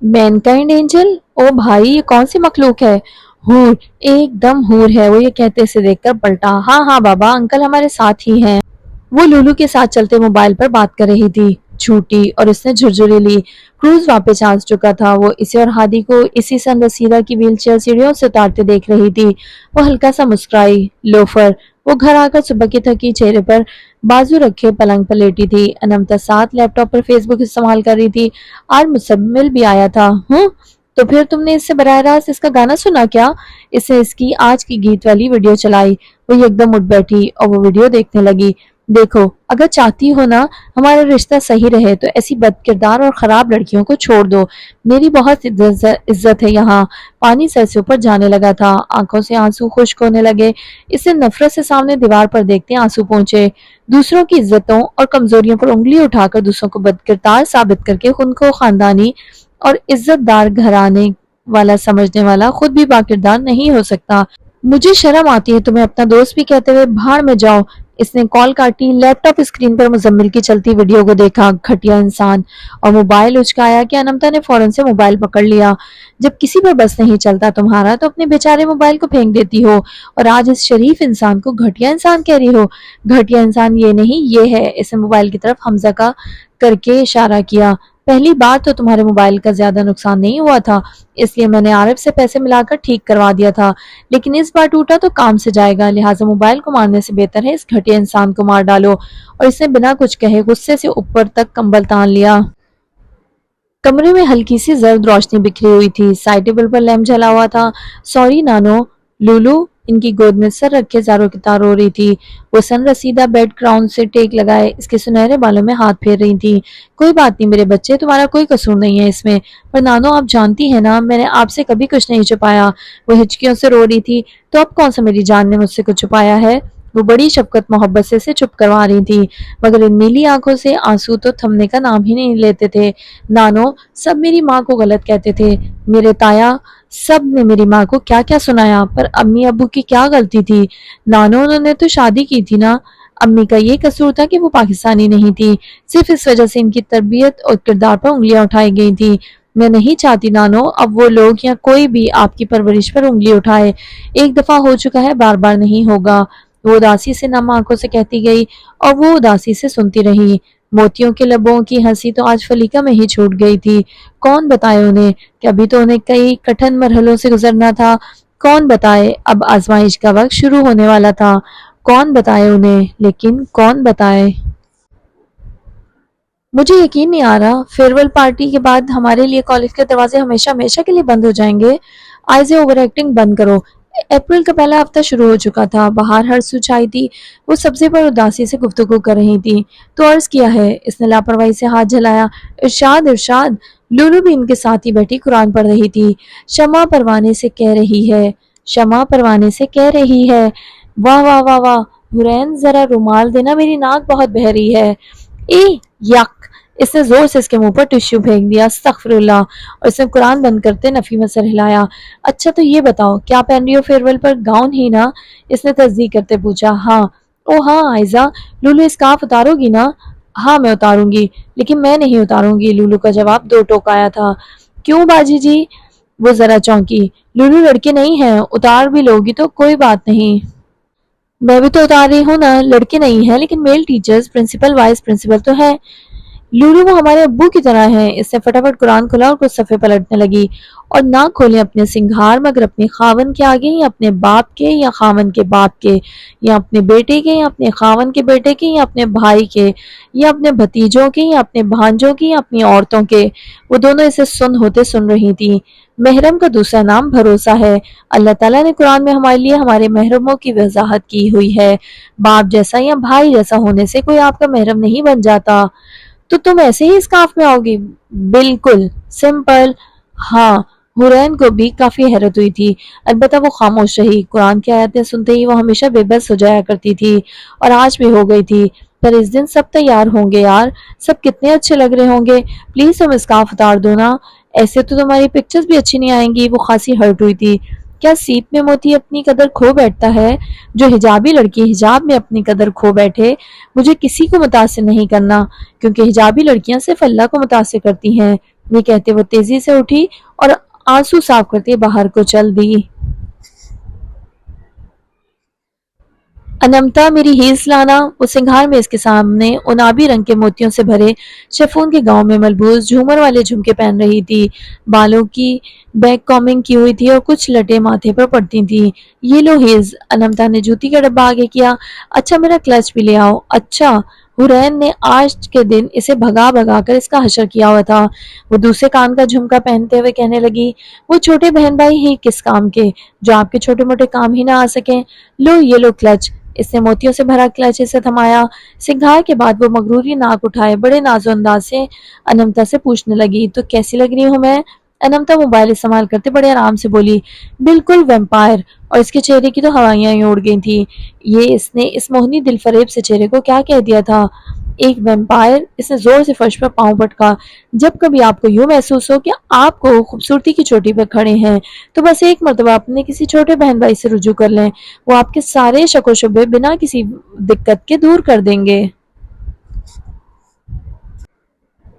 [SPEAKER 1] Main kind Angel? او بھائی، یہ کون سی مخلوق ہے؟ ہور، ایک دم ہور ہے، وہ یہ کہتے اسے دیکھ کر پلٹا۔ ہاں ہاں بابا، انکل ہمارے ساتھ ہی ہیں۔ وہ لولو کے ساتھ چلتے موبائل پر بات کر رہی تھی۔ جھوٹی، اور اس نے جھرجھری لی۔ کروز واپس آ چکا تھا۔ وہ اسے اور ہادی کو اسی سن رسیدہ کی ویل چیئر سیڑھیوں سے اتارتے دیکھ رہی تھی۔ وہ ہلکا سا مسکرائی۔ لوفر، وہ گھر آ کر صبح کی تھکی چہرے پر بازو رکھے پلنگ پر لیٹی تھی۔ انمتا ساتھ لیپ ٹاپ پر فیس بک استعمال کر رہی تھی۔ آج مزمل بھی آیا تھا۔ تو پھر تم نے اس سے براہ راست اس کا گانا سنا کیا؟ اس نے اس کی آج کی گیت والی ویڈیو چلائی۔ وہ ایک دم اٹھ بیٹھی اور وہ ویڈیو دیکھنے لگی۔ دیکھو، اگر چاہتی ہو نا ہمارا رشتہ صحیح رہے تو ایسی بد کردار اور خراب لڑکیوں کو چھوڑ دو۔ میری بہت عزت ہے یہاں۔ پانی سر سے اوپر جانے لگا تھا، آنکھوں سے آنسو خشک ہونے لگے۔ اس سے نفرت سے سامنے دیوار پر دیکھتے آنسو پہنچے۔ دوسروں کی عزتوں اور کمزوریوں پر انگلی اٹھا کر دوسروں کو بد کردار ثابت کر کے خود کو خاندانی اور عزت دار گھرانے والا سمجھنے والا خود بھی باکردار نہیں ہو سکتا۔ مجھے شرم آتی ہے تمہیں اپنا دوست بھی کہتے ہوئے، بھاڑ میں جاؤ۔ اس نے کال کاٹی، لیپ ٹاپ اسکرین پر مزمل کی چلتی ویڈیو کو دیکھا۔ گھٹیا انسان، اور موبائل اچکایا کہ انمتا نے فوراً سے موبائل پکڑ لیا۔ جب کسی پر بس نہیں چلتا تمہارا تو اپنے بیچارے موبائل کو پھینک دیتی ہو، اور آج اس شریف انسان کو گھٹیا انسان کہہ رہی ہو۔ گھٹیا انسان یہ نہیں، یہ ہے۔ اس نے موبائل کی طرف حمزہ کا کر کے اشارہ کیا۔ پہلی بار تو تمہارے موبائل کا زیادہ نقصان نہیں ہوا تھا، اس لیے میں نے عارف سے پیسے ملا کر ٹھیک کروا دیا تھا، لیکن اس بار ٹوٹا تو کام سے جائے گا، لہٰذا موبائل کو مارنے سے بہتر ہے اس گھٹیا انسان کو مار ڈالو۔ اور اس نے بنا کچھ کہے غصے سے اوپر تک کمبل تان لیا۔ کمرے میں ہلکی سی زرد روشنی بکھری ہوئی تھی، سائڈ ٹیبل پر لیمپ جلا ہوا تھا۔ سوری نانو۔ لولو ان کی گود میں سر رکھے زاروں کی طرح رو رہی تھی۔ وہ سن رسیدہ بیڈ کراؤن سے ٹیک لگائے اس کے سنہرے بالوں میں ہاتھ پھیر رہی تھی۔ کوئی بات نہیں میرے بچے، تمہارا کوئی قصور نہیں ہے اس میں، پر نانو آپ جانتی ہیں نا میں نے آپ سے کبھی کچھ نہیں چھپایا۔ وہ ہچکیوں سے رو رہی تھی۔ تو اب کون سا میری جان نے مجھ سے کچھ چھپایا ہے؟ وہ بڑی شفقت محبت سے اسے چپ کروا رہی تھی، مگر ان نیلی آنکھوں سے آنسو تو تھمنے کا نام ہی نہیں لیتے تھے۔ نانو، سب میری ماں کو غلط کہتے تھے، میرے تایا سب نے میری ماں کو کیا کیا سنایا، پر امی ابو کی کیا غلطی تھی؟ نانو، انہوں نے تو شادی کی تھی نا۔ امی کا یہ قصور تھا کہ وہ پاکستانی نہیں تھی، صرف اس وجہ سے ان کی تربیت اور کردار پر انگلیاں اٹھائی گئی تھی۔ میں نہیں چاہتی نانو اب وہ لوگ یا کوئی بھی آپ کی پرورش پر انگلی اٹھائے، ایک دفعہ ہو چکا ہے، بار بار نہیں ہوگا۔ وہ اداسی سے نم آنکھوں سے کہتی گئی اور وہ اداسی سے سنتی رہی۔ موتیوں کے لبوں کی ہنسی تو آج فلیکا میں ہی چھوٹ گئی تھی۔ کون بتائے انہیں کہ ابھی تو انہیں کئی کٹھن مرحلوں سے گزرنا تھا، کون بتائے اب آزمائش کا وقت شروع ہونے والا تھا، کون بتائے انہیں، لیکن کون بتائے؟ مجھے یقین نہیں آ رہا فیئرویل پارٹی کے بعد ہمارے لیے کالج کے دروازے ہمیشہ ہمیشہ کے لیے بند ہو جائیں گے۔ آئزے اوور ایکٹنگ بند کرو۔ اپریل کا پہلا ہفتہ شروع ہو چکا تھا، باہر ہر سو چھائی تھی۔ وہ سبزے پر اداسی سے گفتگو کر رہی تھی۔ تو عرض کیا ہے؟ اس نے لاپرواہی سے ہاتھ جھلایا۔ ارشاد ارشاد۔ لولو بھی ان کے ساتھ ہی بیٹھی قرآن پڑھ رہی تھی۔ شمع پروانے سے کہہ رہی ہے، شمع پروانے سے کہہ رہی ہے۔ واہ واہ واہ واہ، حرین ذرا رومال دینا، میری ناک بہت بہہ رہی ہے۔ یک۔ اس نے زور سے اس کے منہ پر ٹشو پھینک دیا۔ استغفر اللہ۔ اور اس نے قرآن بند کرتے نفی میں سر ہلایا۔ اچھا تو یہ بتاؤ کیا پہن رہی ہو فیئرویل پر، گاؤن ہی نا؟ اس نے تصدیق کرتے پوچھا۔ ہاں۔ او ہاں عائزہ، لولو اسکارف اتارو گی نا؟ ہاں میں اتاروں گی، لیکن میں نہیں اتاروں گی، لولو کا جواب دو ٹوک آیا تھا۔ کیوں باجی جی؟ وہ ذرا چونکی۔ لولو لڑکے نہیں ہیں، اتار بھی لوگی تو کوئی بات نہیں۔ میں بھی تو اتار رہی ہوں نا، لڑکے نہیں ہیں لیکن میل ٹیچرز، پرنسپل وائس پرنسپل تو ہے۔ لولو وہ ہمارے ابو کی طرح ہے۔ اس نے فٹافٹ قرآن کھولا اور کچھ صفحے پلٹنے لگی۔ اور نہ کھولیں اپنے سنگھار مگر اپنے خاون کے آگے، یا اپنے باپ کے یا خاون کے باپ کے، یا اپنے بیٹے کے یا اپنے خاون کے بیٹے کے، یا اپنے بھائی کے، یا اپنے بھتیجوں کے یا اپنے بھانجوں کے، یا اپنی عورتوں کے۔ وہ دونوں اسے سن ہوتے سن رہی تھی۔ محرم کا دوسرا نام بھروسہ ہے۔ اللہ تعالیٰ نے قرآن میں ہمارے لیے ہمارے محرموں کی وضاحت کی ہوئی ہے۔ باپ جیسا یا بھائی جیسا ہونے سے کوئی آپ کا محرم نہیں بن جاتا۔ تو تم ایسے ہی اسکارف میں آؤ گی؟ بالکل سمپل۔ ہاں، حورین کو بھی کافی حیرت ہوئی تھی، البتہ وہ خاموش رہی۔ قرآن کی آیتیں سنتے ہی وہ ہمیشہ بے بس ہو جایا کرتی تھی، اور آج بھی ہو گئی تھی۔ پر اس دن سب تیار ہوں گے یار، سب کتنے اچھے لگ رہے ہوں گے۔ پلیز تم اسکارف اتار دو نا، ایسے تو تمہاری پکچرز بھی اچھی نہیں آئیں گی۔ وہ خاصی ہرٹ ہوئی تھی۔ کیا سیپ میں موتی اپنی قدر کھو بیٹھتا ہے؟ جو حجابی لڑکی حجاب میں اپنی قدر کھو بیٹھے، مجھے کسی کو متاثر نہیں کرنا، کیونکہ حجابی لڑکیاں صرف اللہ کو متاثر کرتی ہیں۔ یہ کہتے وہ تیزی سے اٹھی اور آنسو صاف کرتے باہر کو چل دی۔ انمتا میری ہیلز لانا۔ وہ سنگھار میں اس کے سامنے انابی رنگ کے موتیوں سے بھرے شیفون کے گاؤں میں ملبوس جھومر والے جھمکے پہن رہی تھی۔ بالوں کی بیک کامنگ کی ہوئی تھی اور کچھ لٹیں ماتھے پر پڑتی تھیں۔ یہ لو ہیلز۔ انمتا نے جوتی کا ڈبہ آگے کیا۔ اچھا میرا کلچ بھی لے آؤ۔ اچھا۔ حورین نے آج کے دن اسے بھگا بھگا کر اس کا حشر کیا ہوا تھا۔ وہ دوسرے کان کا جھمکا پہنتے ہوئے کہنے لگی، وہ چھوٹے بہن بھائی ہی کس کام کے، جو آپ کے چھوٹے موٹے کام ہی نہ آ سکیں۔ لو یہ لو کلچ۔ اس نے موتیوں سے بھرا کلچ اسے تھمایا۔ سنگھار کے بعد وہ مغروری ناک اٹھائے بڑے ناز و انداز سے انمتا سے پوچھنے لگی، تو کیسی لگ رہی ہوں میں؟ انمتا موبائل استعمال کرتے بڑے آرام سے بولی، بالکل ویمپائر۔ اور اس کے چہرے کی تو ہوائیاں ہی اڑ گئی تھیں۔ یہ اس نے اس موہنی دل فریب سے چہرے کو کیا کہہ دیا تھا؟ ایک ویمپائر؟ اس نے زور سے فرش پر پاؤں پٹکا۔ جب کبھی آپ کو یوں محسوس ہو کہ آپ کو خوبصورتی کی چوٹی پہ کھڑے ہیں، تو بس ایک مرتبہ اپنے کسی چھوٹے بہن بھائی سے رجوع کر لیں، وہ آپ کے سارے شک و شبے بنا کسی دقت کے دور کر دیں گے۔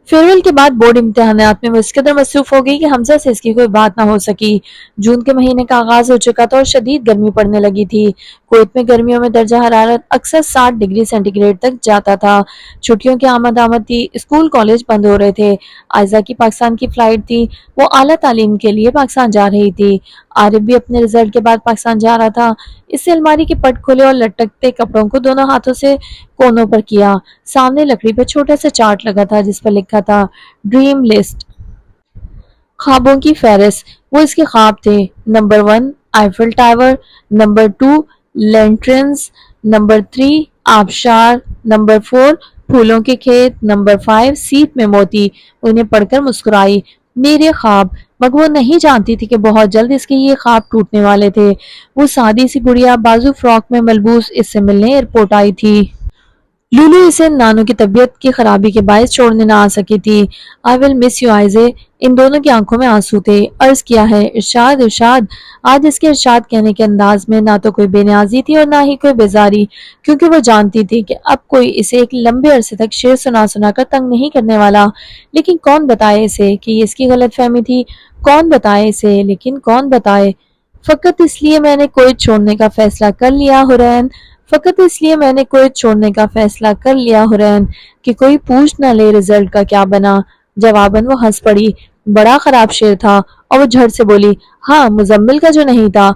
[SPEAKER 1] فیئرویل کے بعد بورڈ امتحانات میں وہ اس قدر مصروف ہو گئی کہ حمزہ سے اس کی کوئی بات نہ ہو سکی۔ جون کے مہینے کا آغاز ہو چکا تھا اور شدید گرمی پڑنے لگی تھی۔ کویت میں گرمیوں میں درجہ حرارت اکثر 60 ڈگری سینٹی گریڈ تک جاتا تھا۔ چھٹیوں کی آمد تھی، اسکول کالج بند ہو رہے تھے۔ عائزہ کی پاکستان کی فلائٹ تھی، وہ اعلیٰ تعلیم کے لیے پاکستان جا رہی تھی۔ عارف بھی اپنے رزلٹ کے بعد پاکستان جا رہا تھا۔ اس سے الماری کے پٹ کھولے اور لٹکتے کپڑوں کو دونوں ہاتھوں سے کونوں پر کیا۔ سامنے لکڑی پہ چھوٹا سا چارٹ لگا تھا جس پر لکھا تھا ڈریم لسٹ، خوابوں کی فہرست۔ وہ اس کے خواب تھے: number 1 Eiffel Tower, number 2 lanterns, number 3 آبشار، نمبر 4 پھولوں کے کھیت، نمبر 5 سیپ میں موتی۔ انہیں پڑھ کر مسکرائی۔ میرے خواب، مگر وہ نہیں جانتی تھی کہ بہت جلد اس کے یہ خواب ٹوٹنے والے تھے۔ وہ سادی سی گڑیا بازو فراک میں ملبوس اس سے ملنے ایئرپورٹ آئی تھی۔ لولو اسے نانو کی طبیعت کی خرابی کے باعث چھوڑنے نہ آ سکی تھی۔ آئی ول مس یو آئزے۔ ان دونوں کی آنکھوں میں آنسو تھے۔ عرض کیا ہے ارشاد ارشاد۔ آج اس کے ارشاد کہنے کے انداز میں نہ تو کوئی بے نیازی تھی اور نہ ہی کوئی بیزاری، کیونکہ وہ جانتی تھی کہ اب کوئی اسے ایک لمبے عرصے تک شعر سنا سنا کر تنگ نہیں کرنے والا۔ لیکن کون بتائے اسے کہ یہ اس کی غلط فہمی تھی؟ کون بتائے اسے؟ لیکن کون بتائے؟ فقط اس لیے میں نے کویت چھوڑنے کا فیصلہ کر لیا حورین، فقط اس لیے میں نے کویت چھوڑنے کا فیصلہ کر لیا حورین، کہ کوئی پوچھ نہ لے رزلٹ کا کیا بنا۔ جواباً وہ ہنس پڑی۔ بڑا خراب شعر تھا۔ اور وہ جھٹ سے بولی، ہاں مزمل کا جو نہیں تھا۔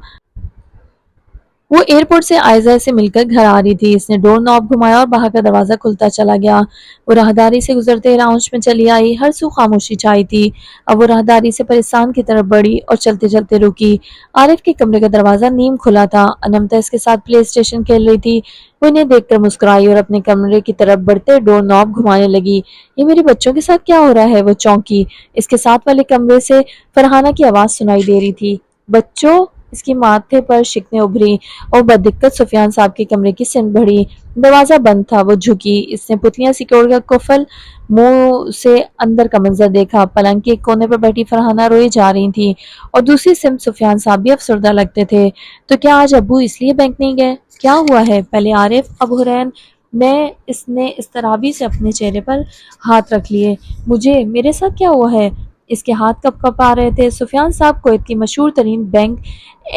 [SPEAKER 1] وہ ایئرپورٹ سے عائزہ سے مل کر گھر آ رہی تھی۔ اس نے ڈور نوب گھمایا اور باہر کا دروازہ کھلتا چلا گیا۔ وہ راہداری سے گزرتے لاؤنج میں چلی آئی۔ ہر سو خاموشی چھائی تھی۔ اب وہ راہداری سے پرستان کی طرف بڑھی اور چلتے چلتے رکی۔ عارف کے کمرے کا دروازہ نیم کھلا تھا۔ انمتا اس کے ساتھ پلے اسٹیشن کھیل رہی تھی۔ وہ انہیں دیکھ کر مسکرائی اور اپنے کمرے کی طرف بڑھتے ڈور نوب گھمانے لگی۔ یہ میرے بچوں کے ساتھ کیا ہو رہا ہے؟ وہ چونکی۔ اس کے ساتھ والے کمرے سے فرحانہ کی آواز سنائی دے رہی تھی، بچوں؟ اس کی ماتھے پر شکنیں ابھری اور بددقت سفیان صاحب کے کمرے کی سمت بڑھی۔ دروازہ بند تھا۔ وہ جھکی۔ اس نے پتلیاں سی کروڑ کا کفل منہ سے اندر کا منظر دیکھا۔ پلنگ کے ایک کونے پر بیٹھی فرحانہ روئی جا رہی تھی اور دوسری سمت سفیان صاحب بھی افسردہ لگتے تھے۔ تو کیا آج ابو اس لیے بینک نہیں گئے؟ کیا ہوا ہے؟ پہلے عارف، اب حورین۔
[SPEAKER 2] اس نے اضطرابی سے اپنے چہرے پر ہاتھ رکھ لیے۔ میرے ساتھ کیا ہوا ہے؟ اس کے ہاتھ کپ کپ آ رہے تھے۔ سفیان صاحب کویت کی مشہور ترین بینک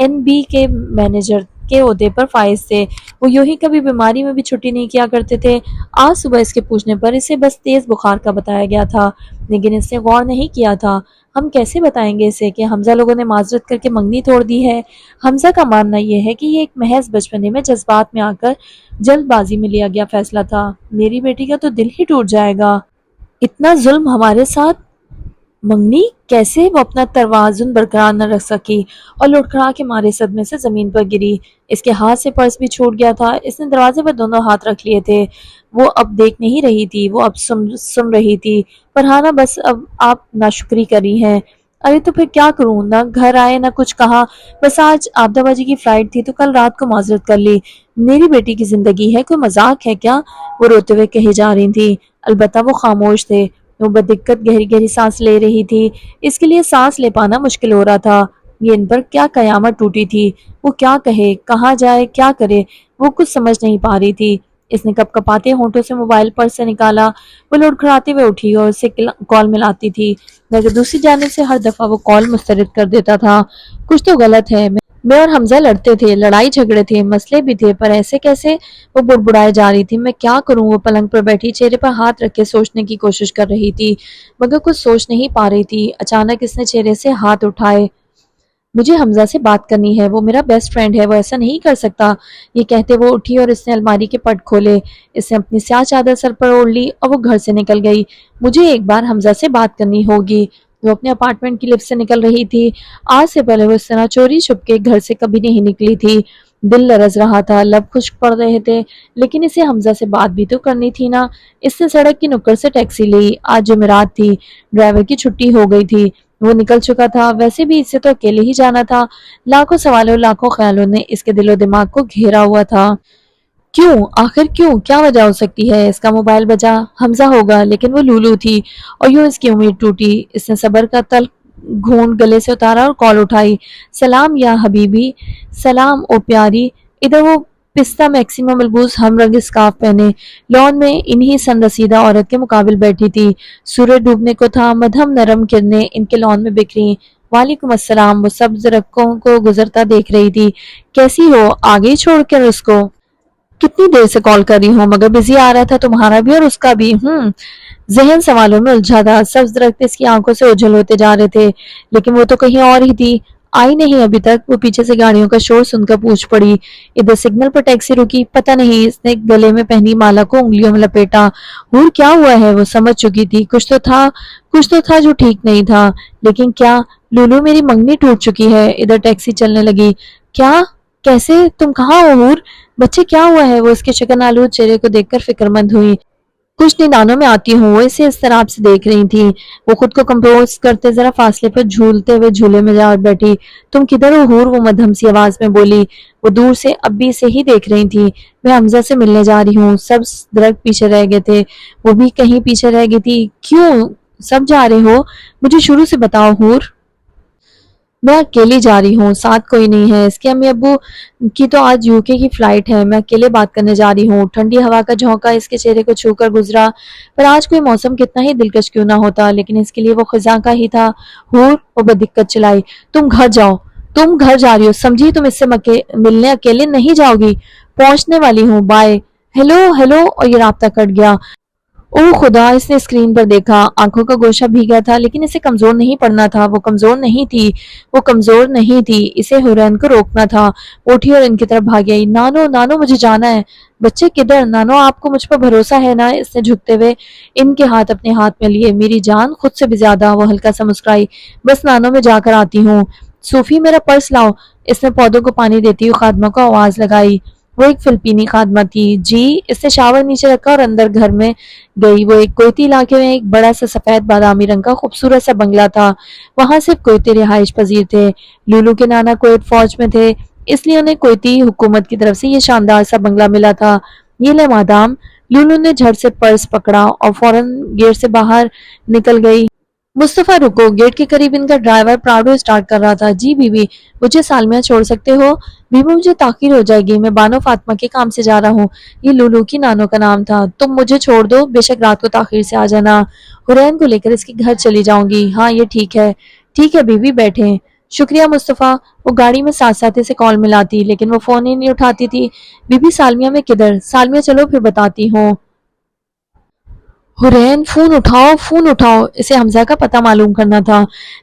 [SPEAKER 2] NB کے مینیجر کے عہدے پر فائز تھے۔ وہ یوں ہی کبھی بیماری میں بھی چھٹی نہیں کیا کرتے تھے۔ آج صبح اس کے پوچھنے پر اسے بس تیز بخار کا بتایا گیا تھا، لیکن اس نے غور نہیں کیا تھا۔ ہم کیسے بتائیں گے اسے کہ حمزہ لوگوں نے معذرت کر کے منگنی توڑ دی ہے؟ حمزہ کا ماننا یہ ہے کہ یہ ایک محض بچپنے میں جذبات میں آ کر جلد بازی میں لیا گیا فیصلہ تھا۔ میری بیٹی کا تو دل ہی ٹوٹ جائے گا۔ اتنا ظلم ہمارے ساتھ! منگنی کیسے؟ وہ اپنا توازن برقرار نہ رکھ سکی اور لڑکھڑا کے مارے صدمے سے زمین پر گری۔ اس کے ہاتھ سے پرس بھی چھوٹ گیا تھا۔ اس نے دروازے پر دونوں ہاتھ رکھ لیے تھے۔ وہ اب دیکھ نہیں رہی تھی، وہ اب سن رہی تھی۔ فرحانہ بس اب آپ ناشکری کری ہیں۔ ارے تو پھر کیا کروں؟ نہ گھر آئے نہ کچھ کہا، بس آج آبدہ باجی کی فلائٹ تھی تو کل رات کو معذرت کر لی۔ میری بیٹی کی زندگی ہے، کوئی مذاق ہے کیا؟ وہ روتے ہوئے کہی جا رہی تھی۔ البتہ وہ خاموش تھے۔ وہ بدقت گہری گہری سانس لے رہی تھی۔ اس کے لیے سانس لے پانا مشکل ہو رہا تھا۔ یہ ان پر کیا قیامت ٹوٹی تھی؟ وہ کیا کہے، کہاں جائے، کیا کرے؟ وہ کچھ سمجھ نہیں پا رہی تھی۔ اس نے کپ کپاتے ہونٹوں سے موبائل پرس سے نکالا۔ وہ لڑکھڑاتے ہوئے اٹھی اور اسے کال ملاتی تھی، مگر دوسری جانب سے ہر دفعہ وہ کال مسترد کر دیتا تھا۔ کچھ تو غلط ہے۔ میں اور حمزہ لڑتے تھے، لڑائی جھگڑے تھے، مسئلے بھی تھے، پر ایسے کیسے؟ وہ بڑبڑائے جا رہی تھی۔ میں کیا کروں؟ وہ پلنگ پر بیٹھی چہرے پر ہاتھ رکھ کے سوچنے کی کوشش کر رہی تھی، مگر کچھ سوچ نہیں پا رہی تھی۔ اچانک اس نے چہرے سے ہاتھ اٹھائے۔ مجھے حمزہ سے بات کرنی ہے، وہ میرا بیسٹ فرینڈ ہے، وہ ایسا نہیں کر سکتا۔ یہ کہتے وہ اٹھی اور اس نے الماری کے پٹ کھولے۔ اس نے اپنی سیاہ چادر سر پر اوڑھ لی اور وہ گھر سے نکل گئی۔ مجھے ایک بار حمزہ سے بات کرنی ہوگی۔ وہ اپنے اپارٹمنٹ کی لفٹ سے نکل رہی تھی۔ آج سے پہلے وہ اس طرح چوری چھپ کے گھر سے کبھی نہیں نکلی تھی۔ دل لرز رہا تھا، لب خشک پڑ رہے تھے، لیکن اسے حمزہ سے بات بھی تو کرنی تھی نا۔ اس نے سڑک کی نکڑ سے ٹیکسی لی۔ آج جمعرات تھی، ڈرائیور کی چھٹی ہو گئی تھی، وہ نکل چکا تھا۔ ویسے بھی اسے تو اکیلے ہی جانا تھا۔ لاکھوں سوالوں، لاکھوں خیالوں نے اس کے دل و دماغ کو گھیرا ہوا تھا۔ کیوں؟ آخر کیوں؟ کیا وجہ ہو سکتی ہے؟ اس کا موبائل بجا۔ حمزہ ہوگا، لیکن وہ لولو تھی اور یوں اس کی امید ٹوٹی۔ اس نے صبر کا تلخ گھونٹ گلے سے اتارا اور کال اٹھائی۔ سلام یا حبیبی۔ سلام او پیاری۔ ادھر وہ پستہ میکسی میں ملبوس ہم رنگ اسکارف پہنے لان میں انہی سن رسیدہ عورت کے مقابل بیٹھی تھی۔ سورج ڈوبنے کو تھا، مدھم نرم کرنیں ان کے لان میں بکھری۔ وعلیکم السلام۔ وہ سبز رکھوں کو گزرتا دیکھ رہی تھی۔ کیسی ہو؟ آگے چھوڑ کر اس کو؟ کتنی دیر سے کال کر رہی ہوں، مگر بزی آ رہا تھا، تمہارا بھی اور اس کا بھی۔ ذہن سوالوں میں الجھا تھا۔ سبز درخت اس کی آنکھوں سے اوجھل ہوتے جا رہے تھے، لیکن وہ تو کہیں اور ہی تھی۔ آئی نہیں ابھی تک؟ وہ پیچھے سے گاڑیوں کا شور سن کر پوچھ پڑی۔ ادھر سگنل پر ٹیکسی رکی؟ پتہ نہیں۔ اس نے گلے میں پہنی مالا کو انگلیوں میں لپیٹا۔ ہور کیا ہوا ہے؟ وہ سمجھ چکی تھی، کچھ تو تھا جو ٹھیک نہیں تھا، لیکن کیا؟ لولو میری منگنی ٹوٹ چکی ہے۔ ادھر ٹیکسی چلنے لگی۔ کیا؟ کیسے؟ تم کہاں ہو ہور؟ بچے کیا ہوا ہے؟ وہ اس کے شکن آلود چہرے کو دیکھ کر فکر مند ہوئی۔ کچھ ندانوں میں آتی ہوں۔ وہ اسے اضطراب سے دیکھ رہی تھی۔ وہ خود کو کمپوز کرتے ذرا فاصلے پر جھولتے ہوئے جھولے میں جا بیٹھی۔ تم کدھر ہو ہور؟ وہ مدھم سی آواز میں بولی۔ وہ دور سے اب بھی اسے ہی دیکھ رہی تھی۔ میں حمزہ سے ملنے جا رہی ہوں۔ سب درخت پیچھے رہ گئے تھے، وہ بھی کہیں پیچھے رہ گئی تھی۔ کیوں سب جا رہے ہو؟ مجھے شروع سے بتاؤ ہور۔ میں اکیلی جا رہی ہوں، ساتھ کوئی نہیں ہے۔ اس کے امی ابو کی تو آج UK کی فلائٹ ہے۔ میں اکیلے بات کرنے جا رہی ہوں۔ ٹھنڈی ہوا کا جھونکا اس کے چہرے کو چھو کر گزرا۔ پر آج کوئی موسم کتنا ہی دلکش کیوں نہ ہوتا، لیکن اس کے لیے وہ خزاں کا ہی تھا۔ ہور، وہ بدقت چلائی، تم گھر جاؤ۔ تم گھر جا رہی ہو، سمجھی؟ تم اس سے ملنے اکیلے نہیں جاؤ گی؟ پہنچنے والی ہوں، بائے۔ ہیلو اور یہ رابطہ کٹ گیا۔ او خدا! اس نے اسکرین پر دیکھا۔ آنکھوں کا گوشہ بھیگا تھا، لیکن اسے کمزور نہیں پڑنا تھا۔ وہ کمزور نہیں تھی۔ اسے حورین کو روکنا تھا۔ اٹھی اور ان کی طرف بھاگ گئی۔ نانو مجھے جانا ہے۔ بچے کدھر؟ نانو آپ کو مجھ پر بھروسہ ہے نا؟ اس نے جھکتے ہوئے ان کے ہاتھ اپنے ہاتھ میں لیے۔ میری جان، خود سے بھی زیادہ۔ وہ ہلکا سا مسکرائی۔ بس نانو میں جا کر آتی ہوں۔ صوفی میرا پرس لاؤ۔ اس نے پودوں کو پانی دیتی ہوئی خادمہ کو آواز لگائی۔ وہ ایک فلپینی خادمہ تھی۔ جی۔ اس نے شاور نیچے رکھا اور اندر گھر میں گئی۔ وہ ایک کویتی علاقے میں ایک بڑا سا سفید بادامی رنگ کا خوبصورت سا بنگلہ تھا۔ وہاں صرف کویتی رہائش پذیر تھے۔ لولو کے نانا کویت فوج میں تھے، اس لیے انہیں کویتی حکومت کی طرف سے یہ شاندار سا بنگلہ ملا تھا۔ یہ لے مادام۔ لولو نے جھٹ سے پرس پکڑا اور فوراً گیٹ سے باہر نکل گئی۔
[SPEAKER 1] मुस्तफ़ा रुको, गेट के करीब इनका ड्राइवर प्राडो स्टार्ट कर रहा था। जी बीबी, मुझे सालमिया छोड़ सकते हो? बीबी मुझे ताखीर हो जाएगी, मैं बानो फातिमा के काम से जा रहा हूँ। ये लुलू की नानो का नाम था। तुम मुझे छोड़ दो, बेशक रात को ताखीर से आ जाना। हुरैन को लेकर इसके घर चली जाऊंगी। हाँ ये ठीक है। ठीक है बीबी, बैठे। शुक्रिया मुस्तफ़ा। वो गाड़ी में साथ साथ इसे कॉल मिलाती, लेकिन वो फोन ही नहीं उठाती थी। बीबी सालमिया में किधर? सालमिया चलो फिर बताती हूँ। हुरैन फोन उठाओ, इसे हमजा का पता मालूम करना था।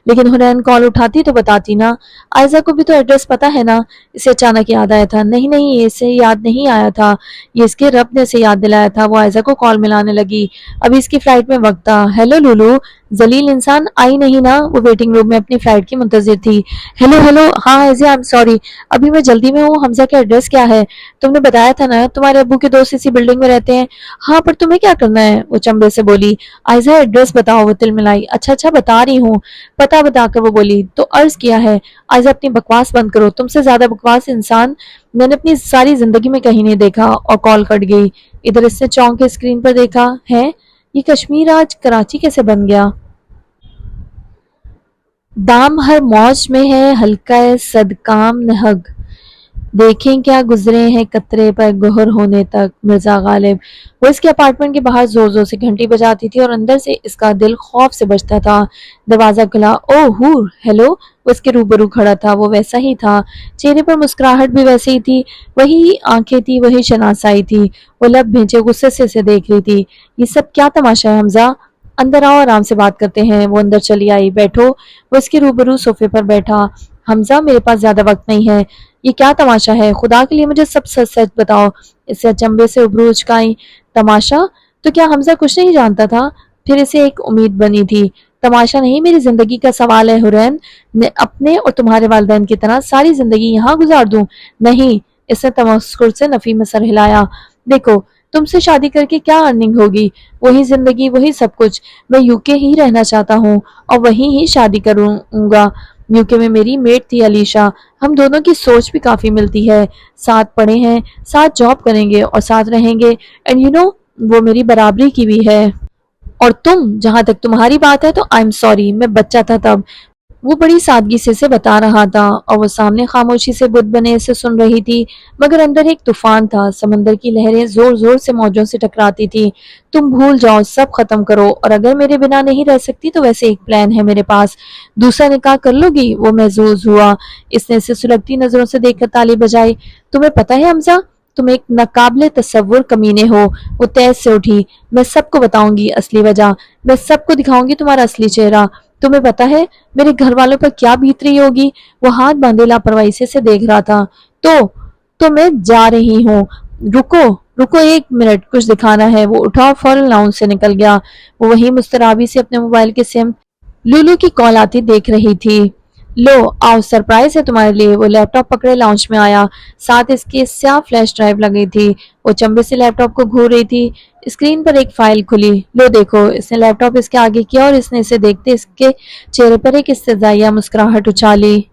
[SPEAKER 1] लेकिन हुरैन कॉल उठाती तो बताती ना। आयजा को भी तो एड्रेस पता है ना। इसे अचानक याद आया था। नहीं नहीं, ये इसे याद नहीं आया था, ये इसके रब ने इसे याद दिलाया था। वो आयजा को कॉल मिलाने लगी। अभी इसकी फ्लाइट में वक्त था। हेलो लुलू, जलील इंसान आई नहीं ना? वो वेटिंग रूम में अपनी फ्लाइट की मुंतजिर थी। हेलो हेलो, हाँ आयजा, आई एम सॉरी, अभी मैं जल्दी में हूँ। हमजा का एड्रेस क्या है? तुमने बताया था ना, तुम्हारे अब्बू के दोस्त इसी बिल्डिंग में रहते हैं। हाँ पर तुम्हें क्या करना है? वो चंबे से बोली। आयजा एड्रेस बताओ, वो तिलमिलाई। अच्छा अच्छा बता रही हूँ। पता बताकर वो बोली। तो अर्ज किया है। आयजा अपनी बकवास बंद करो, तुमसे ज्यादा बकवास इंसान मैंने अपनी सारी जिंदगी में कहीं नहीं देखा। और कॉल कट गई। इधर इसने चौंक के स्क्रीन पर देखा है, ये कश्मीर आज कराची कैसे बन गया? दाम हर मौज में है, हल्का सदकाम नहग, देखें क्या गुजरे हैं कतरे पर गोहर होने तक। मिर्जा गालिब। वो इसके अपार्टमेंट के बाहर जोर जोर से घंटी बजाती थी और अंदर से इसका दिल खौफ से बजता था। दरवाजा खुला। ओ हूर, हेलो। वो इसके रूबरू खड़ा था। वो वैसा ही था, चेहरे पर मुस्कुराहट भी वैसे ही थी, वही आंखें थी, वही शनासाई थी। वो लब भेजे गुस्से से इसे देख रही थी। ये सब क्या तमाशा है हमजा? अंदर आओ, आराम से बात करते हैं। वो अंदर चली आई। बैठो। वो इसके रूबरू सोफे पर बैठा। हमजा मेरे पास ज्यादा वक्त नहीं है। ये क्या तमाशा है? खुदा के लिए मुझे सब सच सच बताओ। इसे अचंभे से उबरू उचकाई। तमाशा? तो क्या हमजा कुछ नहीं जानता था? फिर इसे एक उम्मीद बनी थी। तमाशा नहीं, मेरी जिंदगी का सवाल है हुरैन। मैं अपने और तुम्हारे वालिदैन की तरह सारी जिंदगी यहाँ गुजार दूं? नहीं। इसने तमस्कुर से नफी में सर हिलाया। देखो, तुमसे शादी करके क्या अर्निंग होगी? वही जिंदगी, वही सब कुछ। मैं यूके ही रहना चाहता हूँ और वहीं ही शादी करूंगा। यूके में मेरी मेट थी अलीशा, हम दोनों की सोच भी काफी मिलती है। साथ पढ़े हैं, साथ जॉब करेंगे और साथ रहेंगे। एंड यू नो, वो मेरी बराबरी की भी है। और तुम, जहां तक तुम्हारी बात है तो आई एम सॉरी, मैं बच्चा था तब। वो बड़ी सादगी से इसे बता रहा था और वो सामने खामोशी से बुत बने इसे सुन रही थी, मगर अंदर एक तूफान था। समंदर की लहरें जोर जोर से मौजों से टकराती थी। तुम भूल जाओ, सब खत्म करो, और अगर मेरे बिना नहीं रह सकती तो वैसे एक प्लान है मेरे पास। दूसरा निकाह कर लोगी? वो महजूज हुआ। इसने इसे सुलगती नजरों से देखकर ताली बजाई। तुम्हें पता है हमजा, तुम एक नाकाबिले तसव्वुर कमीने हो। वो तेज से उठी। मैं सबको बताऊंगी असली वजह, मैं सबको दिखाऊंगी तुम्हारा असली चेहरा। तुम्हें पता है मेरे घर वालों पर क्या बीत रही होगी? वो हाथ बांधे लापरवाही से देख रहा था। तो मैं जा रही हूँ। रुको, रुको एक मिनट, कुछ दिखाना है। वो उठा और फौरन लाउंज से निकल गया। वो वही मुस्तराबी से अपने मोबाइल के सिम लुलू की कॉल आती देख रही थी। लो आओ, सरप्राइज है तुम्हारे लिए। वो लैपटॉप पकड़े लाउंज में आया। साथ इसकी स्याह फ्लैश ड्राइव लगी थी। वो चंबे से लैपटॉप को घूर रही थी। स्क्रीन पर एक फाइल खुली। लो देखो। इसने लैपटॉप इसके आगे किया और इसने इसे देखते इसके चेहरे पर एक इस्तेज़ाइया मुस्कुराहट उछाली।